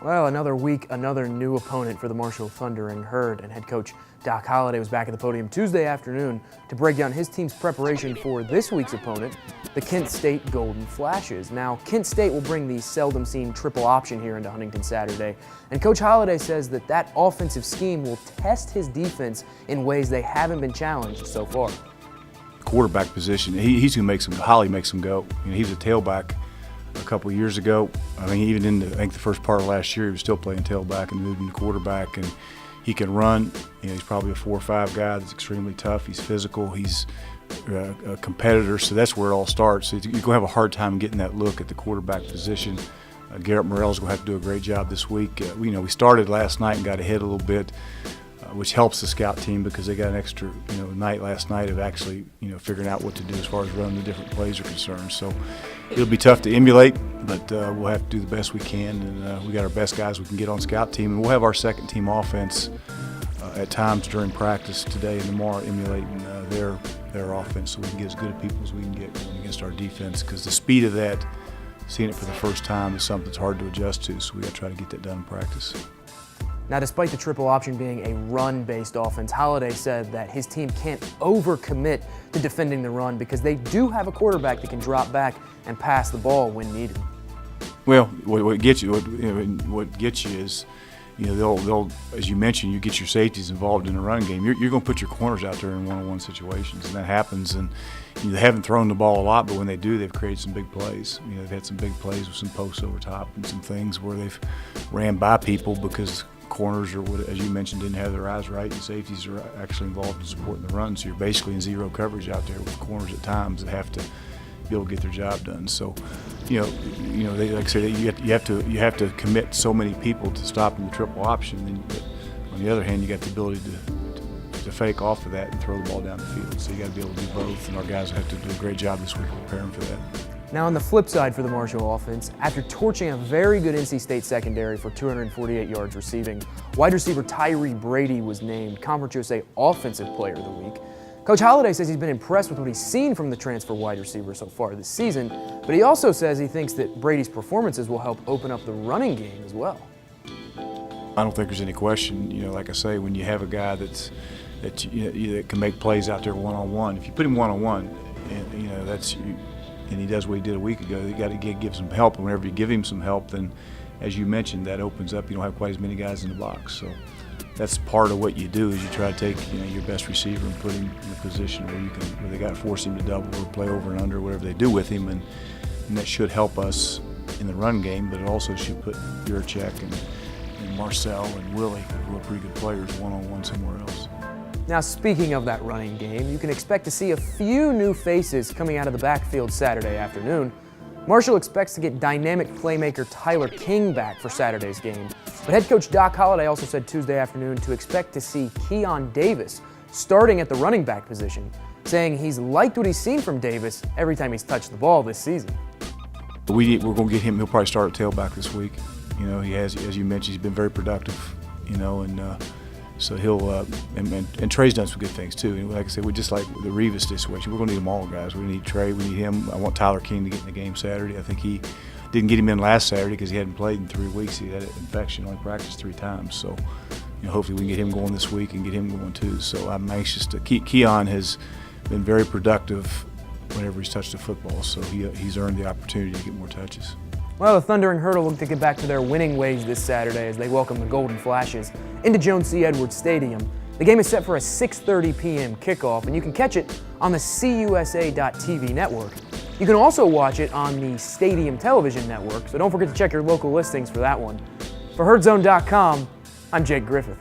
Well, another week, another new opponent for the Marshall Thundering Herd, and head coach Doc Holliday was back at the podium Tuesday afternoon to break down his team's preparation for this week's opponent, the Kent State Golden Flashes. Now, Kent State will bring the seldom-seen triple option here into Huntington Saturday, and Coach Holliday says that offensive scheme will test his defense in ways they haven't been challenged so far. Quarterback position, he's going to Holly makes him go. You know, he was a tailback a couple of years ago. I mean, even in the first part of last year, he was still playing tailback and moving to quarterback, and he can run. You know, he's probably a 4 or 5 guy that's extremely tough. He's physical. He's a competitor, so that's where it all starts. So you're going to have a hard time getting that look at the quarterback position. Garrett Morrell's going to have to do a great job this week. We started last night and got ahead a little bit, which helps the scout team because they got an extra night last night of actually figuring out what to do as far as running the different plays are concerned. So it'll be tough to emulate, but we'll have to do the best we can, and we got our best guys we can get on scout team, and we'll have our second team offense at times during practice today and tomorrow emulating their offense, so we can get as good a people as we can get against our defense, because the speed of that, seeing it for the first time, is something that's hard to adjust to, so we got to try to get that done in practice. Now, despite the triple option being a run-based offense, Holliday said that his team can't overcommit to defending the run because they do have a quarterback that can drop back and pass the ball when needed. Well, what gets you is, they'll, as you mentioned, you get your safeties involved in the run game. You're going to put your corners out there in one-on-one situations, and that happens. And they haven't thrown the ball a lot, but when they do, they've created some big plays. They've had some big plays with some posts over top and some things where they've ran by people because corners, or as you mentioned, didn't have their eyes right, and safeties are actually involved in supporting the run. So you're basically in zero coverage out there with corners at times that have to be able to get their job done. So, they, like I say, you have to commit so many people to stopping the triple option. Then, on the other hand, you got the ability to fake off of that and throw the ball down the field. So you got to be able to do both, and our guys have to do a great job this week preparing for that. Now, on the flip side for the Marshall offense, after torching a very good NC State secondary for 248 yards receiving, wide receiver Tyree Brady was named Conference USA Offensive Player of the Week. Coach Holliday says he's been impressed with what he's seen from the transfer wide receiver so far this season, but he also says he thinks that Brady's performances will help open up the running game as well. I don't think there's any question. Like I say, when you have a guy that can make plays out there one-on-one, if you put him one-on-one, and he does what he did a week ago, you got to give some help. And whenever you give him some help, then, as you mentioned, that opens up. You don't have quite as many guys in the box. So that's part of what you do, is you try to take your best receiver and put him in a position where they got to force him to double or play over and under, whatever they do with him, and that should help us in the run game. But it also should put Yurchek and Marcel and Willie, who are pretty good players, one-on-one somewhere else. Now, speaking of that running game, you can expect to see a few new faces coming out of the backfield Saturday afternoon. Marshall expects to get dynamic playmaker Tyler King back for Saturday's game. But head coach Doc Holliday also said Tuesday afternoon to expect to see Keon Davis starting at the running back position, saying he's liked what he's seen from Davis every time he's touched the ball this season. We're going to get him. He'll probably start at tailback this week. He has, as you mentioned, he's been very productive, and so he'll and Trey's done some good things too. And like I said, we just like the Revis situation. We're going to need them all, guys. We need Trey. We need him. I want Tyler King to get in the game Saturday. I think he didn't get him in last Saturday because he hadn't played in 3 weeks. He had an infection. Only practiced 3 times. So hopefully we can get him going this week and get him going too. So I'm anxious to. Keon has been very productive whenever he's touched the football. So he's earned the opportunity to get more touches. Well, the Thundering Herd will look to get back to their winning ways this Saturday as they welcome the Golden Flashes into Jones C. Edwards Stadium. The game is set for a 6:30 p.m. kickoff, and you can catch it on the CUSA.TV network. You can also watch it on the Stadium Television Network, so don't forget to check your local listings for that one. For HerdZone.com, I'm Jake Griffith.